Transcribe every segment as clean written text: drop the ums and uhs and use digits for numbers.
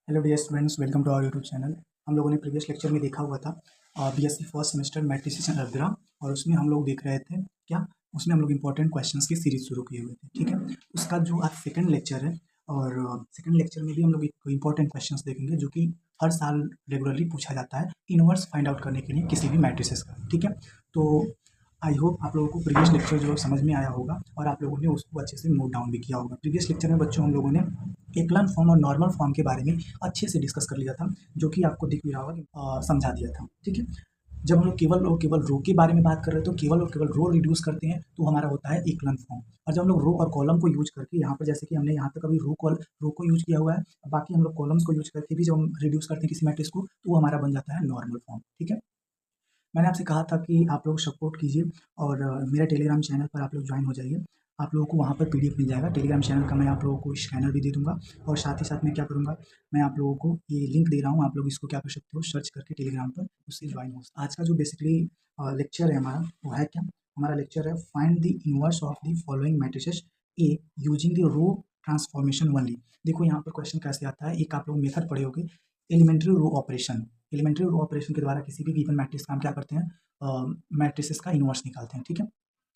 Hello dear students, welcome to our YouTube channel. हम लोगों ने प्रीवियस लेक्चर में देखा हुआ था BSc first semester matrices and algebra, और उसमें हम लोग देख रहे थे क्या, उसमें हम लोग इंपॉर्टेंट क्वेश्चंस की सीरीज शुरू किए हुए थे। ठीक है, उसका जो आज सेकंड लेक्चर है, और सेकंड लेक्चर में भी हम लोग एक इंपॉर्टेंट क्वेश्चंस देखेंगे जो कि हर साल रेगुलरली पूछा जाता है इनवर्स फाइंड आउट करने के लिए किसी भी मैट्रिसेस का। ठीक है, तो आई होप आप लोगों को प्रीवियस लेक्चर जो समझ में आया होगा और आप लोगों ने उसको अच्छे से नोट डाउन भी किया होगा। प्रीवियस लेक्चर में बच्चों हम लोगों ने एकलन फॉर्म और नॉर्मल फॉर्म के बारे में अच्छे से डिस्कस कर लिया था, जो कि आपको दिख भी रहा होगा कि समझा दिया था। ठीक है, जब हम लोग केवल और केवल रो के बारे में बात कर रहे हैं तो केवल और केवल रो रिड्यूस करते हैं तो हमारा होता है एकलन फॉर्म। और जब हम लोग रो और कॉलम को यूज करके, यहाँ पर जैसे कि हमने यहाँ तक अभी रो को यूज किया हुआ है, बाकी हम लोग कॉलम्स को यूज करके भी जब हम रिड्यूस करते हैं किसी मैट्रिक्स को तो वो हमारा बन जाता है नॉर्मल फॉर्म। ठीक है, मैंने आपसे कहा था कि आप लोग सपोर्ट कीजिए और मेरा टेलीग्राम चैनल पर आप लोग ज्वाइन हो जाइए। आप लोगों को वहाँ पर पीडीएफ मिल जाएगा टेलीग्राम चैनल का। मैं आप लोगों को स्कैनर भी दे दूँगा, और साथ ही साथ मैं क्या करूँगा, मैं आप लोगों को ये लिंक दे रहा हूँ, आप लोग इसको क्या कर सकते हो, सर्च करके टेलीग्राम पर उससे ज्वाइन हो। आज का जो बेसिकली लेक्चर है हमारा, वो है क्या, हमारा लेक्चर है find the inverse of the following matrices A using the row transformation only. देखो यहाँ पर क्वेश्चन कैसे आता है, एक आप लोग मेथड पढ़े होगे, elementary row operation. Elementary row operation के द्वारा किसी भी गिवन मैट्रिक्स का हम क्या करते हैं, मैट्रिसेस का इनवर्स निकालते हैं। ठीक है,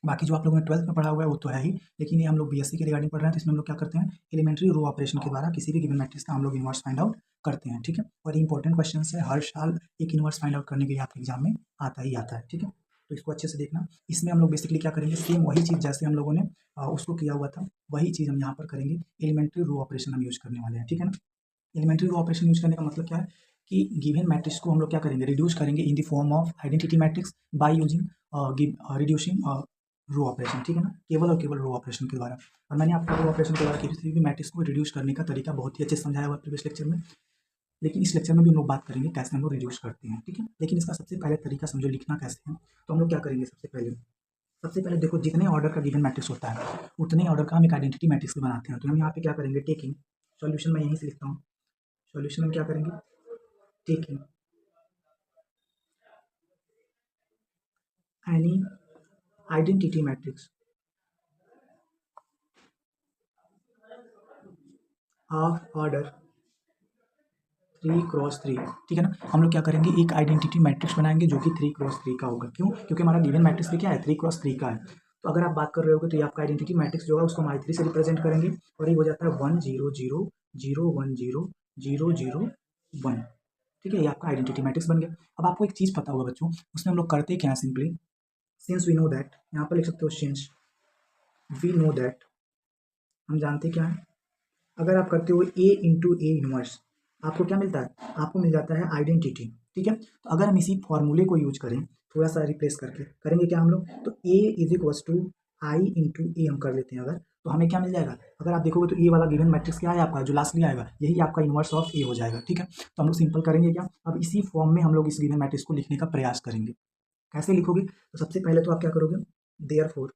बाकी जो आप लोगों ने 12th में पढ़ा हुआ है वो तो है ही, लेकिन ये हम लोग बीएससी के रिगार्डिंग पढ़ रहे हैं तो इसमें हम लोग क्या करते हैं, एलिमेंट्री रो ऑपरेशन के द्वारा किसी भी गिवन मैट्रिक्स का हम लोग इनवर्स फाइंड आउट करते हैं। ठीक है, और इंपॉर्टेंट क्वेश्चन है, हर साल एक इनवर्स फाइंड आउट करने के लिए आपके एग्जाम में आता ही आता है। ठीक है, तो इसको अच्छे से देखना। इसमें हम लोग बेसिकली क्या करेंगे, सेम वही चीज़ जैसे हम लोगों ने उसको किया हुआ था, वही चीज़ हम यहाँ पर करेंगे। एलिमेंट्री रो ऑपरेशन हम यूज करने वाले हैं। ठीक है ना, एलिमेंट्री रो ऑपरेशन यूज करने का मतलब क्या है कि गिवन मैट्रिक्स को हम लोग क्या करेंगे, रिड्यूस करेंगे in the form of identity matrix by using reducing row operation. ठीक है ना, केवल और केवल रो ऑपरेशन के द्वारा। और मैंने आपको रो ऑपरेशन के द्वारा किसी भी मैट्रिक्स को रिड्यूस करने का तरीका बहुत ही अच्छे से समझाया हुआ प्रीवियस लेक्चर में, लेकिन इस लेक्चर में भी हम लोग बात करेंगे कैसे हम लोग रिड्यूस करते हैं। ठीक है, लेकिन इसका सबसे पहले तरीका समझो, लिखना कैसे है। तो हम लोग क्या करेंगे, सबसे पहले देखो, जितने ऑर्डर का गिवन मैट्रिक्स होता है उतने ऑर्डर का हम एक आइडेंटिटी मैट्रिक्स भी बनाते हैं। तो हम यहाँ पे क्या करेंगे, टेकिंग सॉल्यूशन, मैं यहीं से लिखता हूँ, सॉल्यूशन हम क्या करेंगे, taking any identity matrix of order 3 × 3। ठीक है ना, हम लोग क्या करेंगे, एक आइडेंटिटी मैट्रिक्स बनाएंगे जो कि 3 × 3 का होगा। क्यों, क्योंकि हमारा गिवन मैट्रिक्स भी क्या है, 3 × 3 का है। तो अगर आप बात कर रहे हो तो ये आपका आइडेंटिटी मैट्रिक्स जो है उसको हम I3 से रिप्रेजेंट करेंगे, और ये हो जाता है 1 0 0 0 1 0 0 0 1। ठीक है, ये आपका आइडेंटिटी मैट्रिक्स बन गया। अब आपको एक चीज़ पता होगा बच्चों, उसमें हम लोग करते क्या है, simply since we know that, यहाँ पर लिख सकते हो सिंस वी नो दैट, हम जानते क्या है, अगर आप करते हो A इंटू ए इनवर्स, आपको क्या मिलता है, आपको मिल जाता है आइडेंटिटी। ठीक है, तो अगर हम इसी फॉर्मूले को यूज करें, थोड़ा सा रिप्लेस करके करेंगे क्या हम लोग, तो A is equals to I into A हम कर लेते हैं अगर, तो हमें क्या मिल जाएगा, अगर आप देखोगे तो ए वाला गिवन मैट्रिक्स क्या है आपका, जो लास्ट में आएगा यही आपका इनवर्स ऑफ ए हो जाएगा। ठीक है, तो हम लोग सिंपल करेंगे क्या, अब इसी फॉर्म में हम लोग इस गिवन मैट्रिक्स को लिखने का प्रयास करेंगे। कैसे लिखोगे, तो सबसे पहले तो आप क्या करोगे, देयरफॉर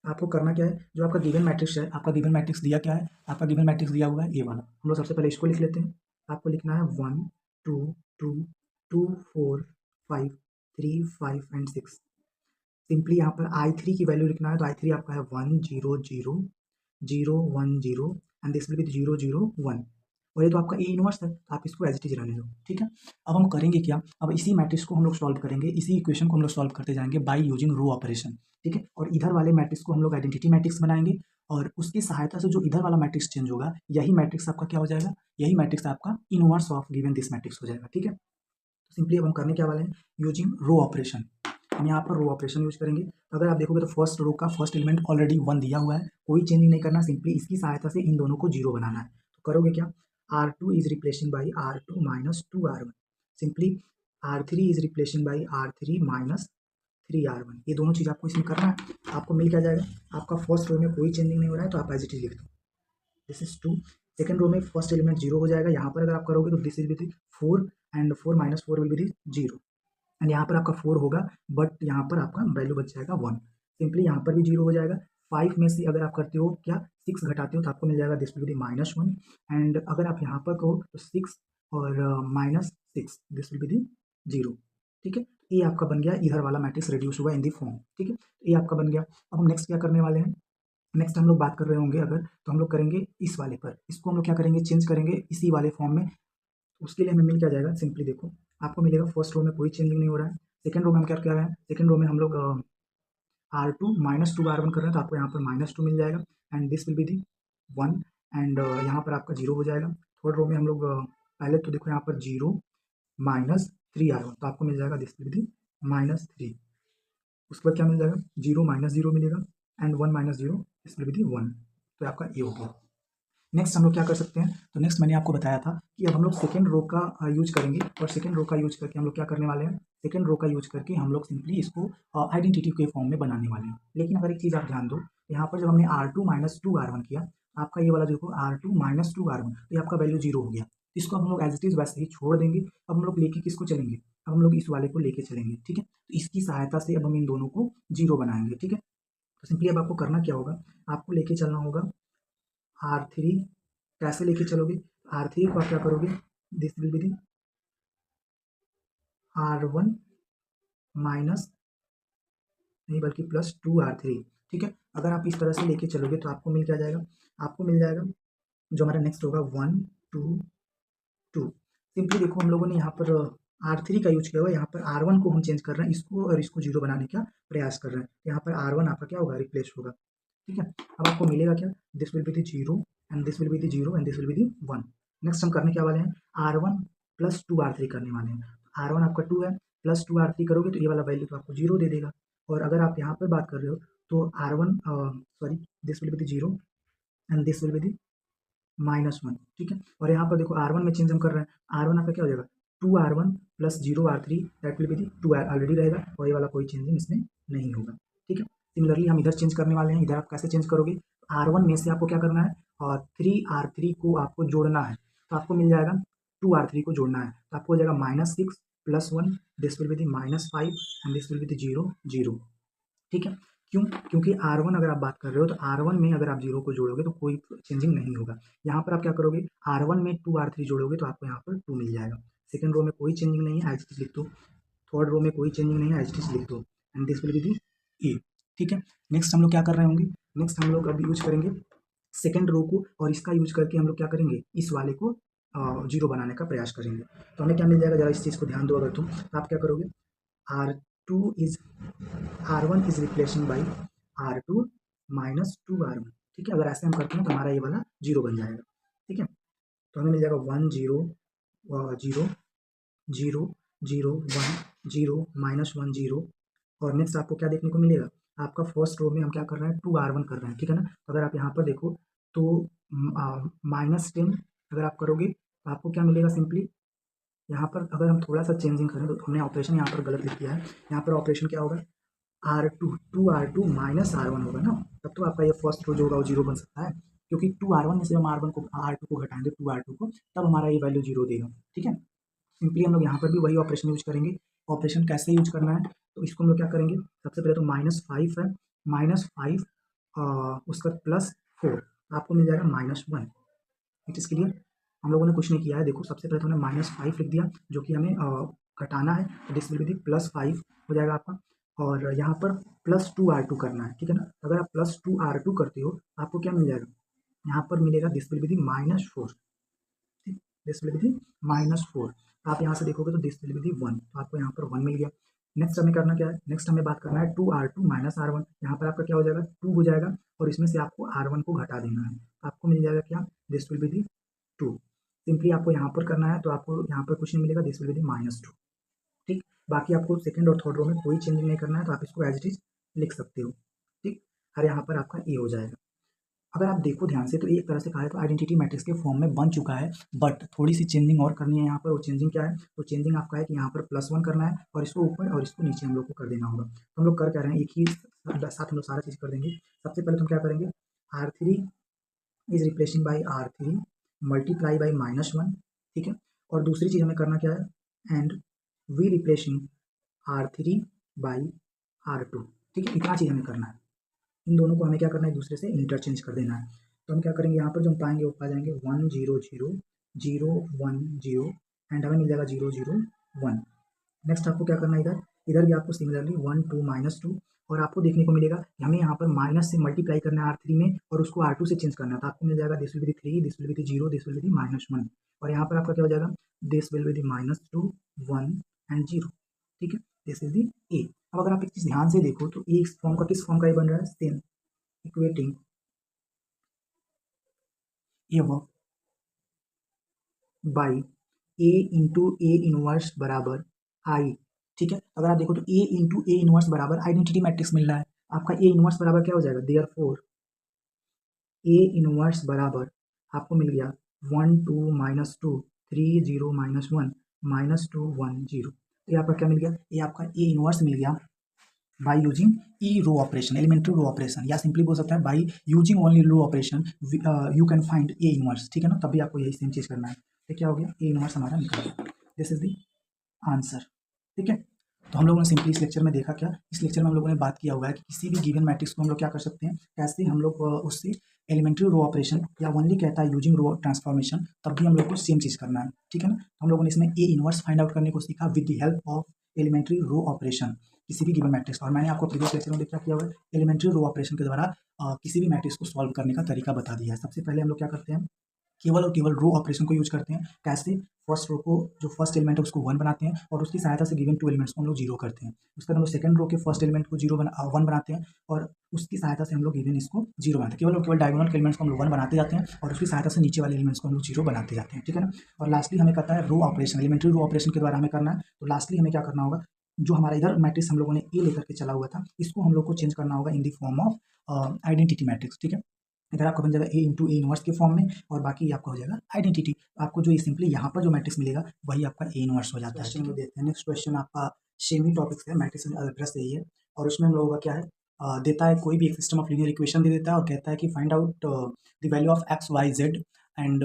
आपको करना क्या है, जो आपका गिवन मैट्रिक्स है, आपका गिवन मैट्रिक्स दिया क्या है, आपका गिवन मैट्रिक्स दिया हुआ है ए वाला। हम लोग सबसे पहले इसको लिख लेते हैं। आपको लिखना है 1 2 2 2 4 5 3 5 एंड 6। सिंपली यहाँ पर I3 की वैल्यू लिखना है, तो I3 आपका है 1 0 0 0 1 0 एंड दिस विल बी 0 0 1। और ये तो आपका ए इनवर्स है, तो आप इसको एज इट इज रहने दो। ठीक है, अब हम करेंगे क्या, अब इसी मैट्रिक्स को हम लोग सॉल्व करेंगे, इसी इक्वेशन को हम लोग सॉल्व करते जाएंगे बाय यूजिंग रो ऑपरेशन। ठीक है, और इधर वाले मैट्रिक्स को हम लोग आइडेंटिटी मैट्रिक्स बनाएंगे, और उसकी सहायता से जो इधर वाला मैट्रिक्स चेंज होगा, यही मैट्रिक्स आपका क्या हो जाएगा, यही मैट्रिक्स आपका inverse of given this matrix हो जाएगा। ठीक है, तो सिंपली अब हम करने क्या वाले हैं, यूजिंग रो ऑपरेशन। हम यहाँ पर रो ऑपरेशन यूज करेंगे। अगर आप देखोगे तो फर्स्ट रो का फर्स्ट एलिमेंट ऑलरेडी 1 दिया हुआ है, कोई चेंजिंग नहीं करना, सिंपली इसकी सहायता से इन दोनों को 0 बनाना है। तो करोगे क्या, R2 is replacing by R2 minus 2R1, simply R3 is replacing by R3 minus 3R1। ये दोनों चीज़ आपको इसमें करना है, आपको मिल क्या जाएगा, आपका फर्स्ट रो में कोई चेंजिंग नहीं हो रहा है तो आप एज इट इज लिख दो, दिस इज 2। सेकंड रो में फर्स्ट एलिमेंट 0 हो जाएगा, यहाँ पर अगर आप करोगे तो this is with 4 and 4 minus 4 will be 0, and यहाँ पर आपका 4 होगा, बट यहाँ पर आपका वैल्यू बच जाएगा 1। सिंपली यहाँ पर भी 0 हो जाएगा। 5 में से अगर आप करते हो क्या, 6 घटाते हो तो आपको मिल जाएगा दिस विल बी -1, एंड अगर आप यहाँ पर कहो तो 6 और -6 दिस विल बी 0। ठीक है, ये आपका बन गया, इधर वाला मैट्रिक्स रिड्यूस हुआ इन दी फॉर्म। ठीक है, ये आपका बन गया। अब हम नेक्स्ट क्या करने वाले हैं, नेक्स्ट हम लोग बात कर रहे होंगे अगर, तो हम लोग करेंगे इस वाले पर, इसको हम लोग क्या करेंगे, चेंज करेंगे इसी वाले फॉर्म में। उसके लिए हमें मिल क्या जाएगा, सिंपली देखो आपको मिलेगा फर्स्ट रो में कोई चेंजिंग नहीं हो रहा है, सेकंड रो में हम क्या कर रहे हैं, सेकंड रो में हम लोग R2 -2 R1 कर रहे हैं, तो आपको यहाँ पर -2 मिल जाएगा and this will be the 1 and यहाँ पर आपका 0 हो जाएगा। थर्ड रो में हम लोग पहले तो देखो यहाँ पर 0 -3 R1, तो आपको मिल जाएगा दिस विल बी दी -3। उसके बाद क्या मिल जाएगा, 0 -0 मिलेगा एंड 1 -0 दिस विल बी दी 1, तो आपका ये हो गया। नेक्स्ट हम लोग क्या कर सकते हैं, तो नेक्स्ट मैंने आपको बताया था कि अब हम लोग सेकेंड रो का यूज करेंगे, और सेकेंड रो का यूज करके हम लोग क्या करने वाले हैं, सेकेंड रो का यूज करके हम लोग सिंपली इसको आइडेंटिटी के फॉर्म में बनाने वाले हैं। लेकिन अगर एक चीज़ आप ध्यान दो, यहाँ पर जब हमने R2 -2 R1 किया, आपका ये वाला देखो R2 -2 R1, तो ये आपका वैल्यू 0 हो गया। इसको हम लोग एज इट इज़ वैसे ही छोड़ देंगे। अब हम लोग लेके किसको चलेंगे, अब हम लोग इस वाले को लेके चलेंगे, ठीक है। तो इसकी सहायता से अब हम इन दोनों को 0 बनाएंगे, ठीक है। तो सिंपली अब आपको करना क्या होगा, आपको लेके चलना होगा R3। कैसे लेके चलोगे, R3 को आप क्या करोगे, this will be the R1 minus नहीं बल्कि +2 R3, ठीक है। अगर आप इस तरह से लेके चलोगे तो आपको मिल क्या जाएगा, आपको मिल जाएगा जो हमारा नेक्स्ट होगा 1 2 2। सिंपली देखो हम लोगों ने यहाँ पर R3 का यूज किया हुआ है, यहाँ पर R1 को हम चेंज कर रहे हैं, इसको और इसको 0 बनाने का प्रयास कर रहे हैं। यहाँ पर R1 आपका क्या होगा, रिप्लेस होगा, ठीक है। अब आपको मिलेगा क्या, this will be the 0 and this will be the 0 and this will be the 1। Next हम करने क्या वाले हैं, R1 +2 R3 करने वाले हैं। R1 आपका 2 है, +2 R3 करोगे तो ये वाला वैल्यू तो आपको 0 दे देगा। और अगर आप यहाँ पर बात कर रहे हो तो R1 sorry this will be the 0 and this will be दी -1, ठीक है। और यहाँ पर देखो R1 में चेंज हम कर रहे हैं, R1 आपका क्या हो जाएगा, 2R1 + 0R3 that will be the 2 already रहेगा, और ये वाला कोई चेंजिंग इसमें नहीं होगा, ठीक है। सिमिलरली हम इधर चेंज करने वाले हैं, इधर आप कैसे चेंज करोगे, R1 में से आपको क्या करना है, और 3R3 को आपको जोड़ना है, तो आपको मिल जाएगा 2R3 को जोड़ना है, तो आपको हो जाएगा -6 + 1 this will be the -5 and this will be दी 0 0, ठीक है। क्यों, क्योंकि R1 अगर आप बात कर रहे हो तो R1 में अगर आप 0 को जोड़ोगे तो कोई चेंजिंग नहीं होगा। यहाँ पर आप क्या करोगे, R1 में 2R3 जोड़ोगे तो आपको यहाँ पर 2 मिल जाएगा। सेकंड रो में कोई चेंजिंग नहीं है, एज इट इज लिख दो। थर्ड रो में कोई चेंजिंग नहीं है, एज इट इज लिख दो and this will be the A, ठीक है। नेक्स्ट हम लोग क्या कर रहे होंगे, नेक्स्ट हम लोग अब यूज करेंगे सेकंड रो को, और इसका यूज करके हम लोग क्या करेंगे, इस वाले को 0 बनाने का प्रयास करेंगे। तो हमें क्या मिल जाएगा, जरा इस चीज़ को ध्यान दो अगर तुम, तो आप क्या करोगे, R2 is R1 is replacing by R2 -2 R1, ठीक है। अगर ऐसे हम करते हैं तो हमारा ये वाला 0 बन जाएगा, ठीक है। तो हमें मिल जाएगा 1 0 0 0 0 1 0 -1 0। और नेक्स्ट आपको क्या देखने को मिलेगा, आपका फर्स्ट रो में हम क्या कर रहे हैं, 2R1 कर रहे हैं, ठीक है ना। तो अगर आप यहाँ पर देखो तो -10 अगर आप करोगे तो आपको क्या मिलेगा, सिंपली यहाँ पर अगर हम थोड़ा सा चेंजिंग करें तो हमने ऑपरेशन यहाँ पर गलत लिख दिया है। यहाँ पर ऑपरेशन क्या होगा, R2 2R2 -R1 होगा ना, तब तो आपका ये फर्स्ट रो जो होगा वो 0 बन सकता है, क्योंकि 2R1 में से हम R1 को R2 को घटाएंगे 2R2 को, तब हमारा ये वैल्यू 0 देगा, ठीक है। सिंपली हम लोग यहाँ पर भी वही ऑपरेशन यूज करेंगे। ऑपरेशन कैसे यूज करना है, तो इसको हम लोग क्या करेंगे, सबसे पहले तो -5 है, -5 उसका +4 आपको मिल जाएगा -1। इट इज़ क्लियर, हम लोगों ने कुछ नहीं किया है, देखो सबसे पहले तो हमने -5 लिख दिया जो कि हमें घटाना है, तो दिस विल बी दी +5 हो जाएगा आपका। और यहाँ पर +2R2 करना है, ठीक है ना। अगर आप +2R2 करते हो आपको क्या मिल जाएगा, यहाँ पर मिलेगा दिस विल बी दी -4, ठीक, दिस विल बी दी -4। आप यहाँ से देखोगे तो दिस विल बी दी 1, तो आपको यहाँ पर 1 मिल गया। नेक्स्ट हमें करना क्या है, नेक्स्ट हमें बात करना है 2R2 -R1, यहाँ पर आपका क्या हो जाएगा, 2 हो जाएगा और इसमें से आपको R1 को घटा देना है, आपको मिल जाएगा क्या, this will be the 2। Simply आपको यहाँ पर करना है तो आपको यहाँ पर कुछ नहीं मिलेगा, दिस विल बी दी -2, ठीक। बाकी आपको सेकंड और थर्ड रो में कोई चेंजिंग नहीं करना है, तो आप इसको एज इट इज लिख सकते हो, ठीक। और यहाँ पर आपका ए हो जाएगा। अगर आप देखो ध्यान से तो एक तरह से कहा है तो आइडेंटिटी मैट्रिक्स के फॉर्म में बन चुका है, बट थोड़ी सी चेंजिंग और करनी है यहाँ पर। वो चेंजिंग क्या है, तो चेंजिंग आपका है कि यहाँ पर +1 करना है और इसको ऊपर और इसको नीचे हम लोग को कर देना होगा। तो हम लोग कर क्या रहे हैं, एक ही साथ हम लोग सारा चीज़ कर देंगे। सबसे पहले तो हम क्या करेंगे, R3 is replacing by R3 multiply by -1, ठीक है। और दूसरी चीज़ हमें करना क्या है, and we replacing R3 by R2, ठीक है। इतना चीज़ हमें करना है, इन दोनों को हमें क्या करना है, एक दूसरे से इंटरचेंज कर देना है। तो हम क्या करेंगे, यहाँ पर जो हम पाएंगे वो पा जाएंगे 1 0 0 0 1 0 एंड हमें मिल जाएगा 0 0 1। नेक्स्ट आपको क्या करना है, इधर इधर भी आपको सिमिलरली 1 2 -2 और आपको देखने को मिलेगा कि हमें यहाँ पर माइनस से मल्टीप्लाई करना है R3 में और उसको R2 से चेंज करना है, तो आपको मिल जाएगा this will B 3, this will B 0, this will B -1, और यहाँ पर आपका क्या हो जाएगा, दिस विल बी -2, 1 एंड 0, ठीक है, दिस इज दी ए। अब अगर आप एक चीज़ ध्यान से देखो तो ए इस फॉर्म का किस फॉर्म का ये बन रहा है, same equating A work by A into A inverse बराबर आई, ठीक है। अगर आप देखो तो ए इंटू ए इनवर्स बराबर आइडेंटिटी मैट्रिक्स मिल रहा है, आपका ए इनवर्स बराबर क्या हो जाएगा, देयरफॉर ए इनवर्स बराबर आपको मिल गया 1 2 -2 3 0 -1 -2 1 0, तो ये आपका क्या मिल गया, ये आपका ए इनवर्स मिल गया by using E row operation, elementary row operation, या सिंपली बोल सकता है by using only row operation you can find A inverse, ठीक है ना। तभी आपको यही सेम चीज़ करना है, तो क्या हो गया, ए इनवर्स हमारा निकल गया, दिस इज द आंसर, ठीक है। तो हम लोगों ने सिंपली इस लेक्चर में देखा क्या, इस लेक्चर में हम लोगों ने बात किया हुआ है कि किसी भी गिवन मैट्रिक्स को हम लोग क्या कर सकते हैं, कैसे हम लोग उससे एलिमेंट्री रो ऑपरेशन या ओनली कहता है यूजिंग रो ट्रांसफॉर्मेशन, तब भी हम लोग को सेम चीज़ करना है, ठीक है ना। हम लोगों ने इसमें ए इनवर्स फाइंड आउट करने को सीखा with the help of elementary row operation किसी भी गिवन मैट्रिक्स, और मैंने आपको प्रीवियस लेक्चर में क्या किया हुआ है, एलिमेंट्री रो ऑपरेशन के द्वारा किसी भी मैट्रिक्स को सॉल्व करने का तरीका बता दिया है। सबसे पहले हम लोग क्या करते हैं, केवल और केवल रो ऑपरेशन को यूज करते हैं, कैसे, फर्स्ट रो को जो फर्स्ट एलिमेंट है उसको 1 बनाते हैं और उसकी सहायता से गिवन 2 एलिमेंट्स को हम लोग 0 करते हैं, उसके बाद हम लोग सेकंड रो के फर्स्ट एलिमेंट को 1 बनाते हैं और उसकी सहायता से हम लोग गिवन इसको 0 बनाते हैं, केवल और केवल डायगोनल के एलिमेंट्स को हम लोग 1 बनाते जाते हैं और उसकी सहायता से नीचे वाले एलिमेंट्स को हम लोग 0 बनाते जाते हैं, ठीक है ना। और लास्टली हमें करता है row operation, elementary row operation के द्वारा हमें करना है, तो लास्टली हमें क्या करना होगा, जो हमारा इधर मैट्रिक्स हम लोगों ने ए लेकर के चला हुआ था, इसको हम लोग को चेंज करना होगा इन the form of identity matrix, ठीक है। इधर आपका बन जाएगा ए इंटू ए इनवर्स के फॉर्म में और बाकी आपका हो जाएगा आइडेंटिटी, आपको जो ये सिंपली यहाँ पर जो मैट्रिक्स मिलेगा वही आपका ए इनवर्स हो जाता है। क्वेश्चन में देखते हैं, नेक्स्ट क्वेश्चन आपका सेम ही टॉपिक से है, मैट्रिक्स अलजेब्रा से ही है, और उसमें हम लोगों का क्या है, देता है कोई भी एक सिस्टम ऑफ लीनियर इक्वेशन दे देता है और कहता है कि find out the value of x y z and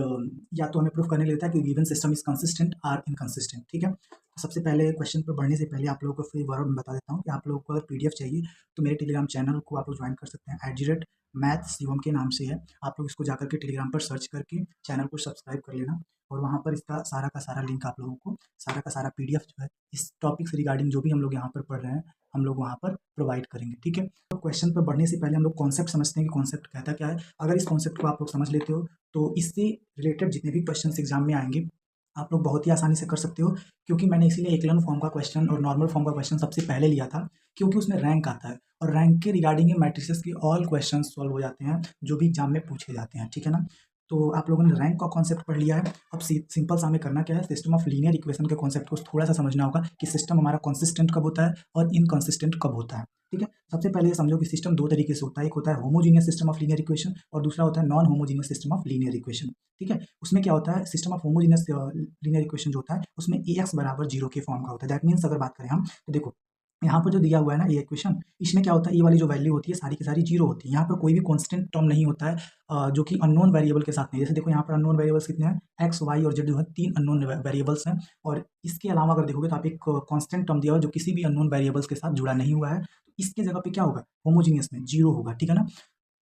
या तो हमें प्रूफ करने लेता है कि given system is consistent or inconsistent, ठीक है। तो सबसे पहले क्वेश्चन पर बढ़ने से पहले आप लोगों को फिर बार मैं बता देता हूँ कि आप लोगों को अगर पीडीएफ चाहिए तो मेरे टेलीग्राम चैनल को आप लोग ज्वाइन कर सकते हैं, @मैथ्स शिवम के नाम से है, आप लोग इसको जाकर के टेलीग्राम पर सर्च करके चैनल को सब्सक्राइब कर लेना और वहाँ पर इसका सारा का सारा लिंक आप लोगों को, सारा का सारा पीडीएफ जो है इस टॉपिक से रिगार्डिंग जो भी हम लोग यहाँ पर पढ़ रहे हैं हम लोग वहाँ पर प्रोवाइड करेंगे, ठीक है। तो क्वेश्चन पर बढ़ने से पहले हम लोग कॉन्सेप्ट समझते हैं कि कॉन्सेप्ट कहता क्या है। अगर इस कॉन्सेप्ट को आप लोग समझ लेते हो तो इससे रिलेटेड जितने भी क्वेश्चन एग्जाम में आएंगे आप लोग बहुत ही आसानी से कर सकते हो, क्योंकि मैंने इसीलिए एकलन फॉर्म का क्वेश्चन और नॉर्मल फॉर्म का क्वेश्चन सबसे पहले लिया था, क्योंकि उसमें रैंक आता है और रैंक के रिगार्डिंग मैट्रिसेस के ऑल क्वेश्चन सॉल्व हो जाते हैं जो भी एग्जाम में पूछे जाते हैं, ठीक है ना। तो आप लोगों ने रैंक का कॉन्सेप्ट पढ़ लिया है, अब सिंपल सा हमें करना क्या है, सिस्टम ऑफ लीनियर इक्वेशन के कॉन्सेप्ट को थोड़ा सा समझना होगा कि सिस्टम हमारा कंसिस्टेंट कब होता है और इनकंसिस्टेंट कब होता है, ठीक है। सबसे पहले ये समझो कि सिस्टम दो तरीके से होता है, एक होता है homogeneous system of linear equation और दूसरा होता है non homogeneous system of linear equation, ठीक है। उसमें क्या होता है, system of homogeneous linear equation जो होता है उसमें ए एक्स बराबर 0 के फॉर्म का होता है, दैट मीन्स अगर बात करें हम तो देखो यहाँ पर जो दिया हुआ है ना ये इक्वेशन, इसमें क्या होता है, ये वाली जो वैल्यू होती है सारी की सारी 0 होती है, यहाँ पर कोई भी कांस्टेंट टर्म नहीं होता है जो कि अननोन वेरिएबल के साथ नहीं, जैसे देखो यहाँ पर अननोन वेरिएबल्स कितने हैं, एक्स वाई और जेड जो है 3 अननोन वेरिएबल्स हैं, और इसके अलावा अगर देखोगे तो आप एक कांस्टेंट टर्म दिया हुआ है जो किसी भी अननोन वेरिएबल्स के साथ जुड़ा नहीं हुआ है, तो इसके जगह पे क्या होगा, होमोजीनियस में 0 होगा, ठीक है ना।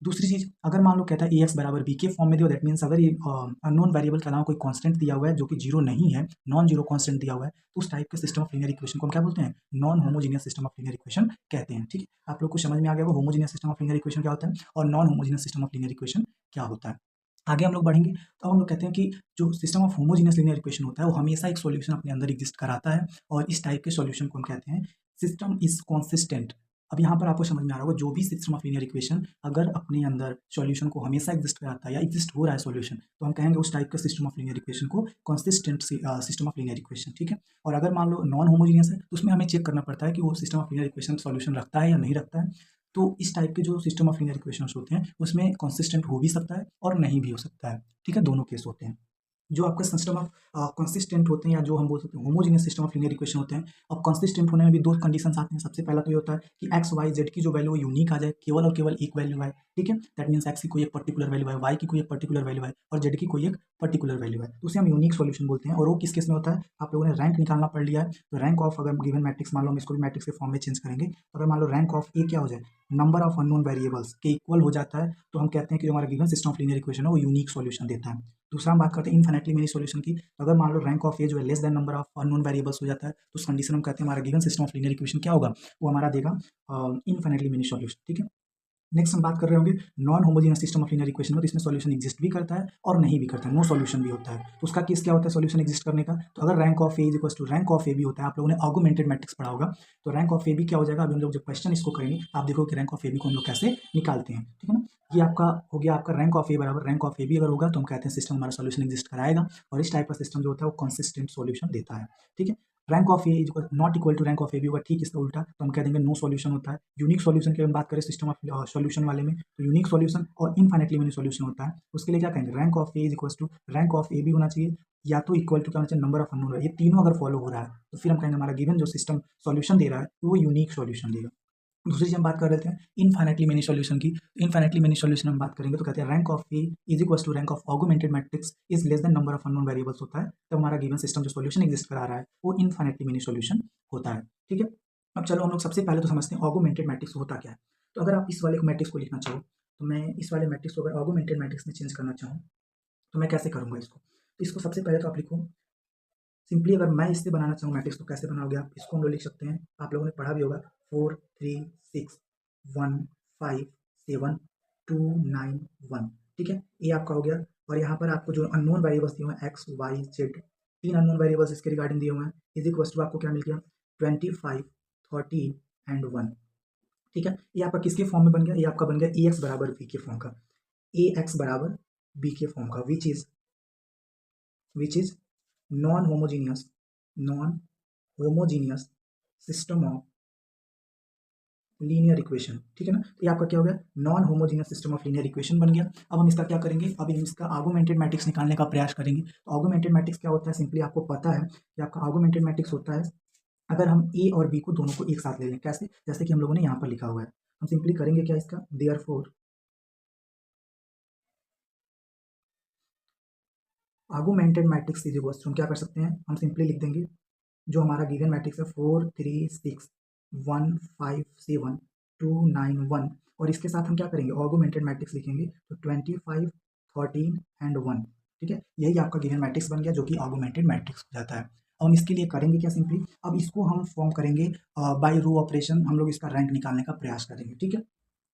दूसरी चीज़, अगर मान लो कहता है ए एक्स बराबर बी के फॉर्म में दिया, दैट मीन्स अगर ये अननोन वेरिएबल के अलावा कोई कांस्टेंट दिया हुआ है जो कि 0 नहीं है, नॉन जीरो कांस्टेंट दिया हुआ है, तो उस टाइप के सिस्टम ऑफ लीनियर इक्वेशन को हम क्या बोलते हैं, non homogeneous system of linear equation कहते हैं, ठीक है। आप लोग को समझ में आ गया वो homogeneous system of linear equation क्या होता है और non homogeneous system of linear equation क्या होता है। आगे हम लोग बढ़ेंगे तो हम लोग कहते हैं कि जो system of homogeneous linear equation होता है वो हमेशा एक सॉल्यूशन अपने अंदर एग्जिस्ट कराता है, और इस टाइप के सॉल्यूशन को हम कहते हैं सिस्टम इज कॉन्सिस्टेंट। अब यहाँ पर आपको समझ में आ रहा होगा जो भी सिस्टम ऑफ लीनियर इक्वेशन अगर अपने अंदर सॉल्यूशन को हमेशा एग्जिस्ट कराता है या एग्जिस्ट हो रहा है सॉल्यूशन, तो हम कहेंगे उस टाइप का सिस्टम ऑफ लीनियर इक्वेशन को consistent system of linear equation, ठीक है। और अगर मान लो नॉन होमोजीनियस है तो उसमें हमें चेक करना पड़ता है कि वो system of linear equation solution रखता है या नहीं रखता है। तो इस टाइप के जो सिस्टम ऑफ लीनियर इक्वेशंस होते हैं उसमें कॉन्सिस्टेंट हो भी सकता है और नहीं भी हो सकता है, ठीक है, दोनों केस होते हैं। जो आपका सिस्टम ऑफ कंसिस्टेंट होते हैं या जो हम बोल सकते हैं homogeneous system of linear equation होते हैं, अब कंसिस्टेंट होने में भी दो कंडीशंस आते हैं। सबसे पहला तो ये होता है कि एक्स वाई जेड की जो वैल्यू है यूनिक आ जाए, केवल और केवल एक वैल्यू है, ठीक है। दैट मीन्स एक्स की कोई एक पर्टिकुलर वैल्यू है, वाई की कोई एक पर्टिकुलर वैल्यू है और जेड की कोई एक पर्टिकुलर वैल्यू है, तो उसे हम यूनिक सॉल्यूशन बोलते हैं। और वो किस केस में होता है, आप लोगों ने रैंक निकालना पड़ लिया है, तो रैंक ऑफ अगर गिवन मैट्रिक्स मान लो हम इसको भी मैट्रिक्स के फॉर्म में चेंज करेंगे, तो अगर मान लो रैंक ऑफ ए क्या हो जाए, नंबर ऑफ अननोन वेरिएबल्स के इक्वल हो जाता है तो हम कहते हैं कि जो हमारा given system of linear equation है वो यूनिक सॉल्यूशन देता है। दूसरा हम बात करते हैं इनफाइनाइटली मेनी सॉल्यूशन की। तो अगर मान लो रैंक ऑफ ए जो है less than number of unknown variables हो जाता है तो उस कंडीशन में हम कहते हैं हमारा given system of linear equation क्या होगा, वो हमारा देगा इनफाइनाइटली मेनी सॉल्यूशन। ठीक है, नेक्स्ट हम बात कर रहे होंगे non homogeneous system of linear equation में। तो इसमें सॉल्यूशन एग्जिस्ट भी करता है और नहीं भी करता है, नो सॉल्यूशन भी होता है। तो उसका केस क्या होता है सॉल्यूशन एग्जिस्ट करने का, तो अगर rank of A is equal to rank of A भी होता है, आप लोगों ने ऑगमेंटेड मैट्रिक्स पढ़ा होगा, तो रैंक ऑफ ए भी क्या हो जाएगा। अभी हम लोग जब क्वेश्चन इसको करेंगे आप देखो कि रैंक ऑफ ए बी को हम लोग कैसे निकालते हैं। ठीक है ना, ये आपका हो गया आपका रैंक ऑफ ए बराबर रैंक ऑफ ए बी अगर होगा तो हम कहते हैं सिस्टम हमारा सॉल्यूशन एग्जिस्ट कराएगा, और इस टाइप का सिस्टम जो होता है वो कंसिस्टेंट सॉल्यूशन देता है। ठीक है, rank of A not equal to rank of A B होगा, ठीक इसका उल्टा, तो हम कह देंगे नो सॉल्यूशन होता है। यूनिक सॉल्यूशन की हम बात करें सिस्टम ऑफ सॉल्यूशन वाले में, तो यूनिक सॉल्यूशन और इनफाइनाइटली मेनी सॉल्यूशन होता है। उसके लिए क्या कहेंगे, rank of A is equal to rank of A B होना चाहिए, या तो इक्वल टू क्या होना चाहिए नंबर ऑफ अननोन। ये तीनों अगर फॉलो हो रहा है तो फिर हम कहेंगे हमारा गिवन जो सिस्टम सॉल्यूशन दे रहा है वो यूनिक सॉल्यूशन देगा। दूसरी चीज हम बात कर रहे थे इनफाइनाइटली मेनी सॉल्यूशन की। इनफाइनाइटली मेनी सॉल्यूशन हम बात करेंगे तो कहते हैं rank of A is equal to rank of augmented matrix is less than number of unknown variables होता है, तो हमारा गिवन सिस्टम जो सॉल्यूशन एग्जिस्ट करा रहा है वो इनफाइनाइटली मेनी सॉल्यूशन होता है। ठीक है, अब चलो हम लोग सबसे पहले तो समझते हैं ऑगमेंटेड मैट्रिक्स होता क्या है। तो अगर आप इस वाले मैट्रिक्स को लिखना चाहो तो मैं इस वाले मैट्रिक्स को अगर ऑगमेंटेड मैट्रिक्स में चेंज करना चाहूँ तो मैं कैसे करूँगा इसको। तो इसको सबसे पहले तो आप लिखो सिंपली, अगर मैं इससे बनाना चाहूँ मैट्रिक्स तो कैसे बनाओगे आप, इसको हम लोग लिख सकते हैं, आप लोगों ने पढ़ा भी होगा 4 3 6 1 5 7 2 9 1। ठीक है, ये आपका हो गया, और यहाँ पर आपको जो अननोन वेरिएबल्स दिए हुए हैं एक्स वाई जेड, तीन अननोन वेरिएबल्स इसके रिगार्डिंग दिए हुए हैं, इज इक्वल टू आपको क्या मिल गया 25 13 एंड 1। ठीक है, ये आपका किसके फॉर्म में बन गया, ये आपका बन गया ए एक्स बराबर बी के फॉर्म का, ए एक्स बराबर बी के फॉर्म का, which is non homogeneous system of linear equation. ठीक है ना, तो ये आपका क्या हो गया non homogeneous system of linear equation बन गया। अब हम इसका क्या करेंगे, अब हम इसका आर्गुमेंटेड मैट्रिक्स निकालने का प्रयास करेंगे। तो आर्गुमेंटेड मैट्रिक्स क्या होता है, सिंपली आपको पता है कि आपका आर्गुमेंटेड मैट्रिक्स होता है अगर हम ए और बी को दोनों को एक साथ ले लें, कैसे, जैसे कि हम लोगों ने यहाँ पर लिखा हुआ है, हम सिंपली करेंगे क्या इसका, therefore augmented matrix is equal to, हम क्या कर सकते हैं, हम सिंपली लिख देंगे जो हमारा गिवन मैट्रिक्स है 4 3 6 1 5 7 2 9 1, और इसके साथ हम क्या करेंगे ऑगमेंटेड मैट्रिक्स लिखेंगे तो 25 13 एंड 1। ठीक है, यही आपका गिवन मैट्रिक्स बन गया जो कि ऑगमेंटेड मैट्रिक्स हो जाता है। अब हम इसके लिए करेंगे क्या, सिंपली अब इसको हम फॉर्म करेंगे बाय रो ऑपरेशन, हम लोग इसका रैंक निकालने का प्रयास करेंगे। ठीक है,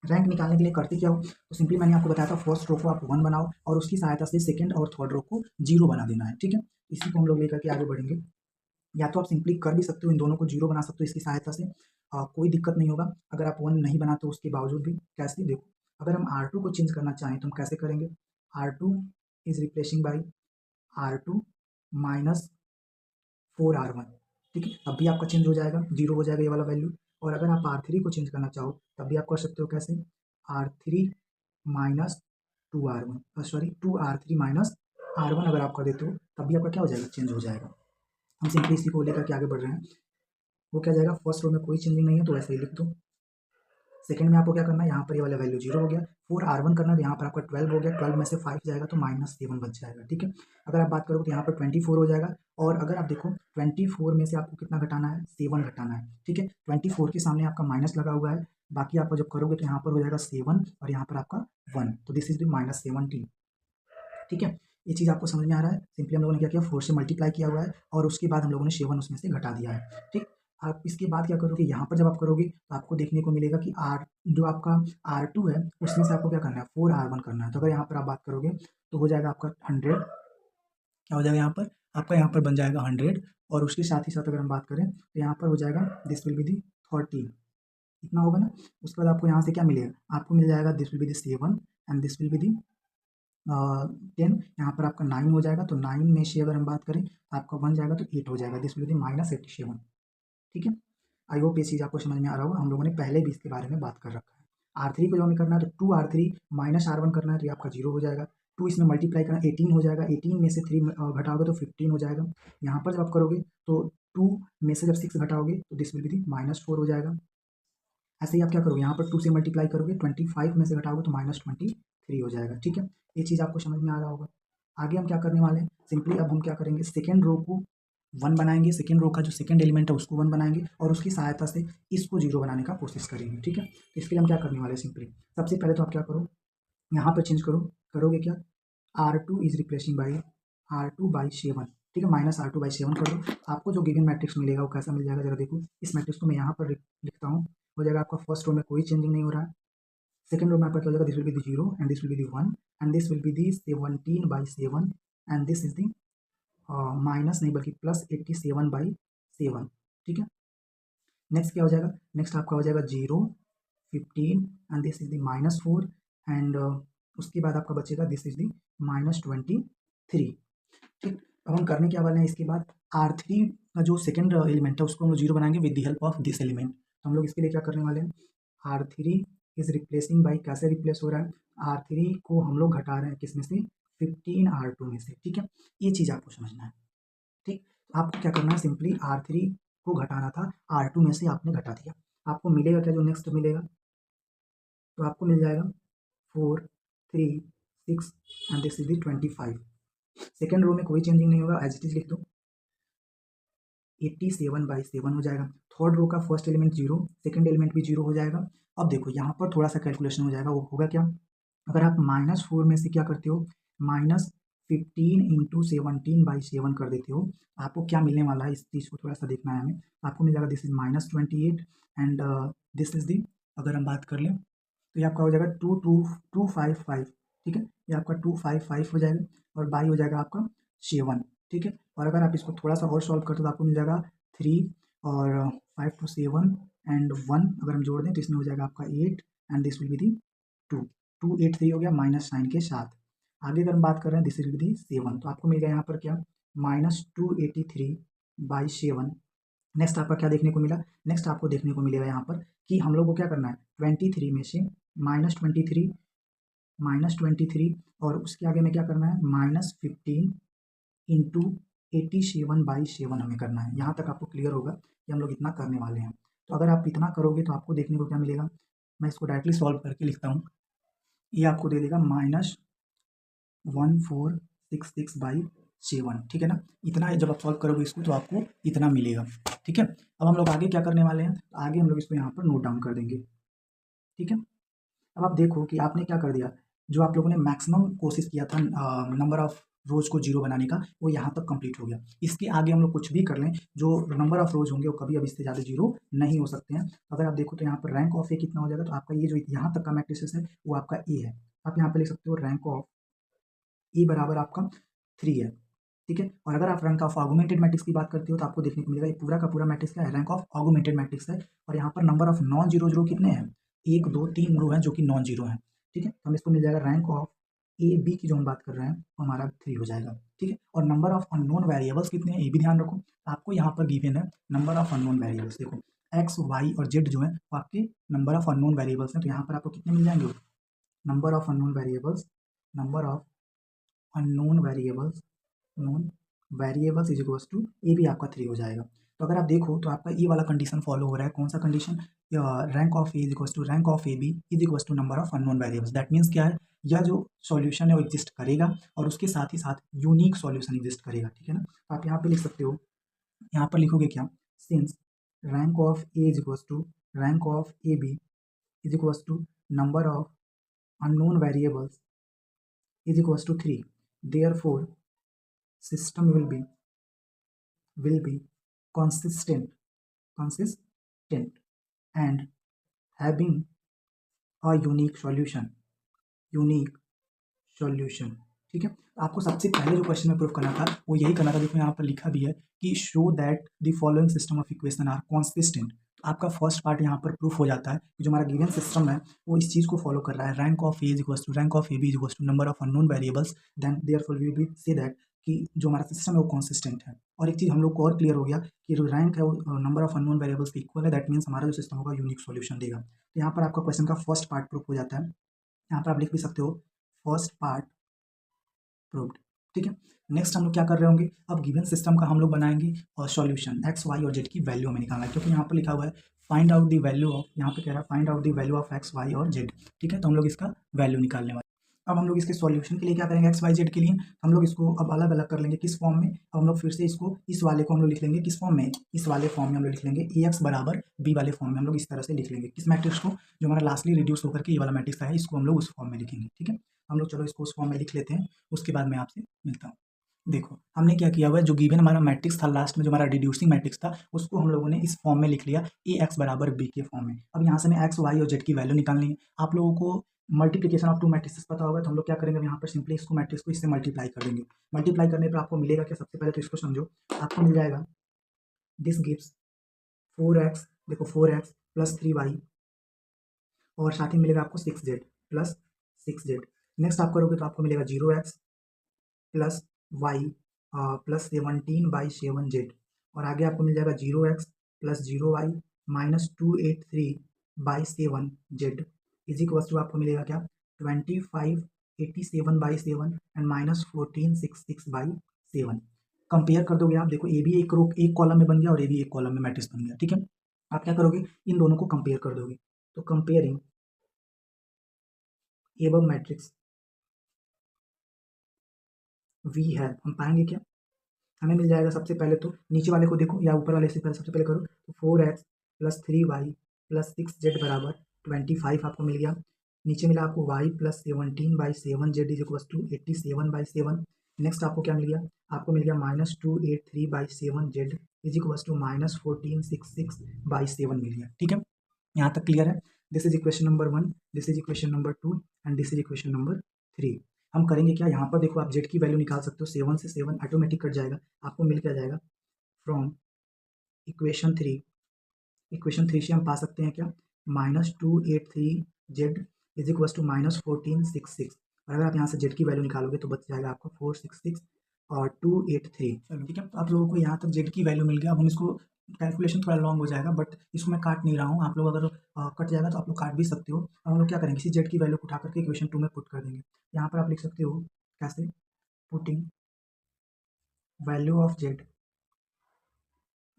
रैंक निकालने के लिए करते क्या हो, तो सिंपली मैंने आपको बताया था फर्स्ट रो को आप 1 बनाओ और उसकी सहायता से सेकंड और थर्ड रो को 0 बना देना है। ठीक है, इसी को हम लोग लेकर के आगे बढ़ेंगे, या तो आप सिंपली कर भी सकते हो, इन दोनों को 0 बना सकते हो इसकी सहायता से, कोई दिक्कत नहीं होगा। अगर आप 1 नहीं बनाते उसके बावजूद भी, कैसे देखो, अगर हम R2 को चेंज करना चाहें तो हम कैसे करेंगे, R2 is replacing by R2 minus 4R1। ठीक है, तब भी आपका चेंज हो जाएगा, 0 हो जाएगा ये वाला वैल्यू। और अगर आप R3 को चेंज करना चाहो तब भी आप कर सकते हो, कैसे, R3 minus 2R1, sorry 2R3 minus R1 अगर आप कर देते हो तब भी आपका क्या हो जाएगा, चेंज हो जाएगा। हम सिंपली इसी को लेकर के आगे बढ़ रहे हैं, वो क्या जाएगा, फर्स्ट रो में कोई चेंजिंग नहीं है तो वैसे ही लिख दो। सेकंड में आपको क्या करना है, यहाँ पर ये वाला वैल्यू 0 हो गया, 4R1 करना है तो यहाँ पर आपका 12 हो गया, 12 में से 5 जाएगा तो -7 बच जाएगा। ठीक है, अगर आप बात करोगे तो यहाँ पर 24 हो जाएगा, और अगर आप देखो 24 में से आपको कितना घटाना है, 7 घटाना है। ठीक है, 24 के सामने आपका माइनस लगा हुआ है, बाकी आपको जब करोगे तो यहाँ पर हो जाएगा 7 और यहाँ पर आपका 1, तो दिस इज द -17। ठीक है, ये चीज़ आपको समझ में आ रहा है, सिंपली हम लोगों ने क्या किया 4 से मल्टीप्लाई किया हुआ है और उसके बाद हम लोगों ने 7 उसमें से घटा दिया है। ठीक, आप इसके बाद क्या करोगे, यहाँ पर जब आप करोगे तो आपको देखने को मिलेगा कि आर जो आपका R2 है उसमें से आपको क्या करना है 4R1 करना है। तो अगर यहाँ पर आप बात करोगे तो हो जाएगा आपका 100, क्या हो जाएगा यहाँ पर आपका, यहाँ पर बन जाएगा 100, और उसके साथ ही साथ अगर हम बात करें तो यहाँ पर हो जाएगा दिस विल बी दी 30, इतना होगा ना। उसके बाद आपको यहाँ से क्या मिलेगा, आपको मिल जाएगा this will be the 7 and this will be दी 10, यहाँ पर आपका 9 हो जाएगा, तो 9 में से अगर हम बात करें तो आपका 1 जाएगा तो 8 हो जाएगा, दिस विल बी -87। ठीक है, आई होप ये चीज़ आपको समझ में आ रहा होगा, हम लोगों ने पहले भी इसके बारे में बात कर रखा है। R3 को जो हमें करना है तो 2R3 माइनस R1 करना है तो ये आपका 0 हो जाएगा, 2 इसमें मल्टीप्लाई करना 18 हो जाएगा, 18 में से 3 घटाओगे तो 15 हो जाएगा। यहाँ पर जब आप करोगे तो 2 में से जब 6 घटाओगे तो दिस विल बी दी -4 हो जाएगा। ऐसे ही आप क्या करोगे, यहाँ पर 2 से मल्टीप्लाई करोगे, 25 में से घटाओगे तो -23 हो जाएगा। ठीक है, ये चीज़ आपको समझ में आ रहा होगा। आगे हम क्या करने वाले हैं, सिंपली अब हम क्या करेंगे सेकेंड रो को 1 बनाएंगे, सेकेंड रो का जो सेकेंड एलिमेंट है उसको 1 बनाएंगे और उसकी सहायता से इसको 0 बनाने का कोशिश करेंगे। ठीक है, तो इसके लिए हम क्या करने वाले हैं, सिंपली सबसे पहले तो आप क्या करो, यहाँ पर चेंज करो, करोगे क्या, R2 is replacing by R2/7। ठीक है, -R2/7 कर दो। आपको जो गिवन मैट्रिक्स मिलेगा वो कैसा मिल जाएगा, जरा देखो। इस मैट्रिक्स को मैं यहाँ पर लिखता हूँ, हो जाएगा आपका फर्स्ट रो में कोई चेंजिंग नहीं हो रहा है, सेकंड रो में आपका क्या हो जाएगा, this will be the 0 and this will be the 1 and this will be the 17/7 and this is the minus नहीं बल्कि +87/7। ठीक है, नेक्स्ट क्या हो जाएगा, नेक्स्ट आपका हो जाएगा 0, 15 and this is the -4 and उसके बाद आपका बचेगा दिस इज द -23। ठीक, अब हम करने क्या वाले हैं, इसके बाद R3 का जो सेकंड एलिमेंट है उसको हम लोग 0 बनाएंगे with the help of this element. तो हम लोग इसके लिए क्या करने वाले हैं, R3 इज रिप्लेसिंग बाई, कैसे रिप्लेस हो रहा है, R3 को हम लोग घटा रहे हैं किस में से, 15 R2 में से। ठीक है, ये चीज़ आपको समझना है। ठीक, तो आपको क्या करना है, सिंपली R3 को घटाना था, R2 में से आपने घटा दिया। आपको मिलेगा क्या, जो नेक्स्ट मिलेगा, तो आपको मिल जाएगा 4, 3, 6 and this is the 25। Second row में कोई चेंजिंग नहीं होगा, एज इट इज लिख दो, 87/7 हो जाएगा। थर्ड रो का फर्स्ट एलिमेंट 0, सेकेंड एलिमेंट भी 0 हो जाएगा। अब देखो यहाँ पर थोड़ा सा कैलकुलेशन हो जाएगा, वो होगा क्या, अगर आप -4 में से क्या करते हो, -15 × 17/7 कर देते हो, आपको क्या मिलने वाला है, इस चीज़ को थोड़ा सा देखना है हमें। आपको मिल जाएगा this is -28 and this is the, अगर हम बात कर लें तो ये आपका हो जाएगा 255। ठीक है, ये आपका 255 हो जाएगा और बाई हो जाएगा आपका 7। ठीक है, और अगर आप इसको थोड़ा सा और सॉल्व करते हो तो आपको मिल जाएगा 3 और 5 to 7 एंड 1 अगर हम जोड़ दें तो इसमें हो जाएगा आपका 8 एंड दिस विल बी दी 2, 283 हो गया माइनस साइन के साथ। आगे अगर हम बात कर रहे हैं दिस विल बी दी 7, तो आपको मिल गया यहाँ पर क्या, -283/7। नेक्स्ट आपका क्या देखने को मिला, नेक्स्ट आपको देखने को मिलेगा यहाँ पर कि हम लोग को क्या करना है, 23 में से -23 और उसके आगे में क्या करना है, -15 × 87/7 हमें करना है। यहाँ तक आपको क्लियर होगा कि हम लोग इतना करने वाले हैं। तो अगर आप इतना करोगे तो आपको देखने को क्या मिलेगा, मैं इसको डायरेक्टली सॉल्व करके लिखता हूँ, ये आपको दे देगा -1466/7। ठीक है ना, इतना जब आप सॉल्व करोगे इसको तो आपको इतना मिलेगा। ठीक है, अब हम लोग आगे क्या करने वाले हैं, आगे हम लोग इसको यहाँ पर नोट डाउन कर देंगे। ठीक है, अब आप देखो कि आपने क्या कर दिया, जो आप लोगों ने मैक्सिमम कोशिश किया था नंबर ऑफ रोज को 0 बनाने का, वो यहाँ तक कंप्लीट हो गया। इसके आगे हम लोग कुछ भी कर लें, जो नंबर ऑफ रोज होंगे वो कभी अब इससे ज़्यादा 0 नहीं हो सकते हैं। अगर आप देखो तो यहाँ पर रैंक ऑफ ए कितना हो जाएगा, तो आपका ये जो यहाँ तक का मैट्रिसेस है वो आपका ए है। आप यहाँ पर लिख सकते हो रैंक ऑफ ए बराबर आपका 3 है। ठीक है, और अगर आप रैंक ऑफ ऑगमेंटेड मैट्रिक्स की बात करते हो तो आपको देखने को मिलेगा ये पूरा का पूरा मैट्रिक्स क्या है, रैंक ऑफ ऑगमेंटेड मैट्रिक्स है। और यहाँ पर नंबर ऑफ नॉन जीरो रो कितने हैं, 1 2 3 रो हैं जो कि नॉन जीरो हैं। ठीक है, तो हम इसको मिल जाएगा रैंक ऑफ ए बी की जो हम बात कर रहे हैं वो हमारा 3 हो जाएगा। ठीक है, और नंबर ऑफ अननोन वेरिएबल्स कितने हैं ये भी ध्यान रखो, आपको यहाँ पर गिवन है नंबर ऑफ अननोन वेरिएबल्स। देखो एक्स वाई और जेड जो है वो आपके नंबर ऑफ अननोन वेरिएबल्स हैं, तो यहाँ पर आपको कितने मिल जाएंगे, number of unknown variables, number of unknown variables is equals to A भी आपका 3 हो जाएगा। तो अगर आप देखो तो आपका ये वाला कंडीशन फॉलो हो रहा है, कौन सा condition, rank of A is equals to rank of A B is equals to number of unknown variables. That means क्या है, यह जो सॉल्यूशन है वो एग्जिस्ट करेगा और उसके साथ ही साथ यूनिक सॉल्यूशन एग्जिस्ट करेगा। ठीक है ना, तो आप यहाँ पे लिख सकते हो, यहाँ पर लिखोगे क्या, since rank of A is equals to rank of A B is equals to number of unknown variables is equals to 3, therefore system will be consistent and having a unique solution। ठीक है, आपको सबसे पहले जो question में proof करना था वो यही करना था। देखो यहाँ पर लिखा भी है कि show that the following system of equation are consistent. आपका फर्स्ट पार्ट यहाँ पर प्रूफ हो जाता है कि जो हमारा गिवन सिस्टम है वो इस चीज़ को फॉलो कर रहा है, rank of A is equals to rank of A B is equals to number of unknown variables, then therefore we will say that कि जो हमारा सिस्टम है वो कॉन्सिस्टेंट है। और एक चीज़ हम लोग को और क्लियर हो गया कि जो रैंक है वो नंबर ऑफ अननोन वेरिएबल्स के इक्वल है, दैट मीन्स हमारा जो सिस्टम होगा यूनिक सॉल्यूशन देगा। तो यहाँ पर आपका क्वेश्चन का फर्स्ट पार्ट प्रूफ हो जाता है, यहाँ पर आप लिख भी सकते हो फर्स्ट पार्ट प्रूव्ड। ठीक है, नेक्स्ट हम लोग क्या कर रहे होंगे, अब गिवन सिस्टम का हम लोग बनाएंगे और सॉल्यूशन एक्स वाई और जेड की वैल्यू हमें निकालना है, क्योंकि यहाँ पर लिखा हुआ है find out the value of, यहाँ पे कह रहा है find out the value of x y और जेड। ठीक है, तो हम लोग इसका वैल्यू निकालने वाले। अब हम लोग इसके सॉल्यूशन के लिए क्या करेंगे, एक्स वाई जेड के लिए हम लोग इसको अब अलग अलग कर लेंगे किस फॉर्म में। अब हम लोग फिर से इसको इस वाले को हम लोग लिख लेंगे किस फॉर्म में, इस वाले फॉर्म में हम लोग लिख लेंगे ए एक्स बराबर बी वाले फॉर्म में हम लोग इस तरह से लिख लेंगे किस मैट्रिक्स को, जो हमारा लास्टली रिड्यूस होकर के ये वाला मैट्रिक्स है इसको हम लोग उस फॉर्म में लिखेंगे। ठीक है, हम लोग चलो इसको उस फॉर्म में लिख लेते हैं, उसके बाद मैं आपसे मिलता हूँ। देखो हमने क्या किया हुआ है, जो गिवन हमारा मैट्रिक्स था लास्ट में, जो हमारा रिड्यूसिंग मैट्रिक्स था उसको हम लोगों ने इस फॉर्म में लिख लिया ए एक्स बराबर बी के फॉर्म में। अब यहाँ से मैं एक्स वाई और जेड की वैल्यू निकालनी है। आप लोगों को मल्टीप्लिकेशन ऑफ टू मैट्रिक्स पता होगा, तो हम लोग क्या करेंगे, यहाँ पर सिंपली इसको मैट्रिक्स को इससे मल्टीप्लाई कर देंगे। मल्टीप्लाई करने पर आपको मिलेगा क्या, सबसे पहले तो इसको समझो, आपको मिल जाएगा दिस गिव्स 4x, देखो 4x प्लस 3y और साथ ही मिलेगा आपको 6z प्लस 6z। नेक्स्ट आप करोगे तो आपको मिलेगा 0x plus Y plus 17/7z और आगे आपको मिल जाएगा 0x plus 0y minus 283/7z is equal to आपको मिलेगा क्या 2587/7 एंड माइनस 1466/7। कंपेयर कर दोगे आप, देखो ए भी एक कॉलम में बन गया और ए भी एक कॉलम में मैट्रिक्स बन गया। ठीक है, आप क्या करोगे, इन दोनों को कंपेयर कर दोगे, तो कंपेयरिंग एबव मैट्रिक्स वी है, हम पाएंगे क्या, हमें मिल जाएगा सबसे पहले तो नीचे वाले को देखो या ऊपर वाले से पहले सबसे पहले करो, तो 4x plus 3y plus 6z बराबर 25 आपको मिल गया। नीचे मिला आपको y plus 17/7z is equal to 87/7। Next आपको क्या मिल गया, आपको मिल गया minus 283/7z is equal to minus 1466/7 मिल गया। ठीक है, यहाँ तक क्लियर है। This is equation number 1, this is equation number 2 and this is equation number 3। हम करेंगे क्या, यहाँ पर देखो आप जेड की वैल्यू निकाल सकते हो, 7 से 7 ऑटोमेटिक कट जाएगा, आपको मिल क्या जाएगा फ्रॉम इक्वेशन 3, इक्वेशन 3 से हम पा सकते हैं क्या minus 283z is equal to minus 1466 और अगर आप यहाँ से जेड की वैल्यू निकालोगे तो बच जाएगा आपको 466 और 283। चलो ठीक है, तो आप लोगों को यहाँ तक जेड की वैल्यू मिल गया। अब हम इसको कैलकुलेशन थोड़ा लॉन्ग हो जाएगा बट इसको मैं काट नहीं रहा हूँ, आप लोग अगर कट जाएगा तो आप लोग काट भी सकते हो। अब हम लोग क्या करेंगे, इसी जेड की वैल्यू को उठा करके इक्वेशन 2 में पुट कर देंगे। यहाँ पर आप लिख सकते हो कैसे, putting value of z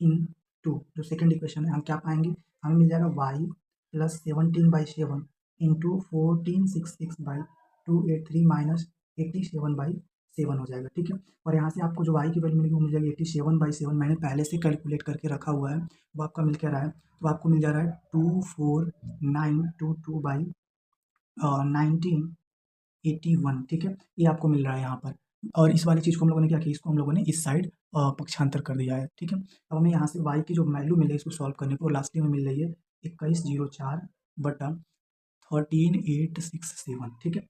in two, जो सेकेंड इक्वेशन है, हम क्या पाएंगे, हमें मिल जाएगा y प्लस 17/7 इंटू 1466/283 माइनस 87/7 हो जाएगा। ठीक है, और यहाँ से आपको जो y की वैल्यू मिलेगी वो मिल जाएगी 87/7, मैंने पहले से कैलकुलेट करके रखा हुआ है, वो आपका मिल क्या रहा है, तो आपको मिल जा रहा है 24922/1981। ठीक है, ये आपको मिल रहा है यहाँ पर, और इस वाली चीज़ को हम लोगों ने क्या किया, इसको हम लोगों ने इस साइड पक्षांतर कर दिया है। ठीक है, अब हमें यहाँ से y की जो वैल्यू मिले इसको सॉल्व करने पर लास्टली में मिल रही है 2104/13867। ठीक है,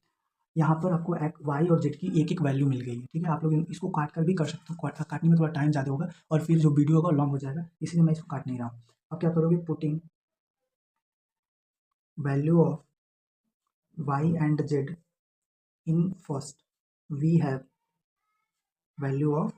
यहाँ पर आपको y और z की एक एक वैल्यू मिल गई है। ठीक है, आप लोग इसको काट कर भी कर सकते हो, काटने में थोड़ा टाइम ज़्यादा होगा और फिर जो वीडियो होगा लॉन्ग हो जाएगा, इसलिए मैं इसको काट नहीं रहा हूँ। अब क्या करोगे, putting value of y and z in first we have value of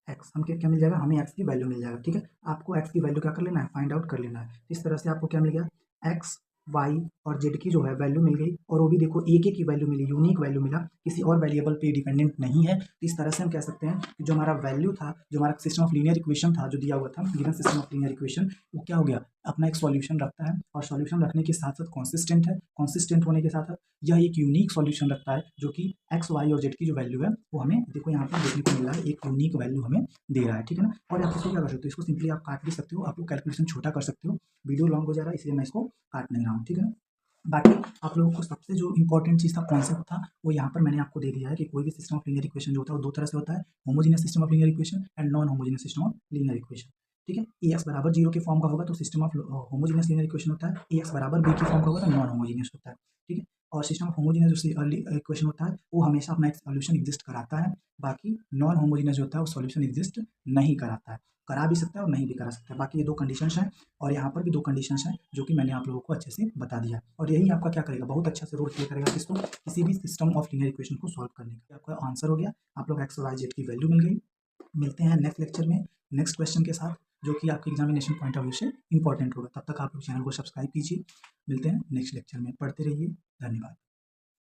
x, हम क्या मिल जाएगा, हमें एक्स की वैल्यू मिल जाएगा। ठीक है, आपको एक्स की वैल्यू क्या कर लेना है, फाइंड आउट कर लेना है। इस तरह से आपको क्या मिल गया, एक्स वाई और जेड की जो है वैल्यू मिल गई, और वो भी देखो एक एक की वैल्यू मिली, यूनिक वैल्यू मिला, किसी और वेरिएबल पे डिपेंडेंट नहीं है। इस तरह से हम कह सकते हैं कि जो हमारा वैल्यू था, जो हमारा सिस्टम ऑफ लीनियर इक्वेशन था जो दिया हुआ था, given system of linear equation, वो क्या हो गया, अपना एक सॉल्यूशन रखता है, और सॉल्यूशन रखने के साथ साथ कॉन्सिस्टेंट है, कॉन्सिस्टेंट होने के साथ साथ यह एक यूनिक सॉल्यूशन रखता है, जो कि एक्स वाई और जेड की जो वैल्यू है वो हमें देखो यहाँ पर देखने को मिल रहा है, एक यूनिक वैल्यू हमें दे रहा है। ठीक है ना, और आप इसको क्या कर सकते हो, इसको सिंपली आप काट भी सकते हो, आप लोग कैलकुलेशन छोटा कर सकते हो, वीडियो लॉन्ग हो जा रहा है इसलिए मैं इसको काट नहीं रहा हूँ। ठीक है ना, बाकी आप लोगों को सबसे जो इंपॉर्टेंट चीज़ था, कॉन्सेप्ट था, वो यहाँ पर मैंने आपको दे दिया है कि कोई भी सिस्टम ऑफ लीनियर इक्वेशन जो होता है वो दो तरह से होता है, homogeneous system of linear equation and non homogeneous system of linear equation. ठीक है, ए एक्स बराबर 0 के फॉर्म का होगा तो system of homogeneous linear equation होता है, ए एक्स बराबर बी के फॉर्म का होगा तो नॉन होमोजेनियस होता है। ठीक है, और सिस्टम ऑफ होमोजेनियस जो इक्वेशन होता है वो हमेशा अपना एक सॉल्यूशन एग्जिस्ट कराता है, बाकी नॉन होमोजेनियस जो होता है वो सॉल्यूशन एग्जिस्ट नहीं कराता है, करा भी सकता है और नहीं भी करा सकता है। बाकी ये दो कंडीशंस हैं, और यहाँ पर भी दो कंडीशंस हैं जो कि मैंने आप लोगों को अच्छे से बता दिया, और यही आपका क्या करेगा, बहुत अच्छा से रोल प्ले करेगा किसको, किसी भी सिस्टम ऑफ लीनियर इक्वेशन को सॉल्व करने का। आपका आंसर हो गया, आप लोग एक्स और वाई जेड की वैल्यू मिल गई। मिलते हैं नेक्स्ट लेक्चर में नेक्स्ट क्वेश्चन के साथ, जो कि आपके एग्जामिनेशन पॉइंट ऑफ व्यू से इंपॉर्टेंट होगा। तब तक आप लोग चैनल को सब्सक्राइब कीजिए, मिलते हैं नेक्स्ट लेक्चर में, पढ़ते रहिए, धन्यवाद।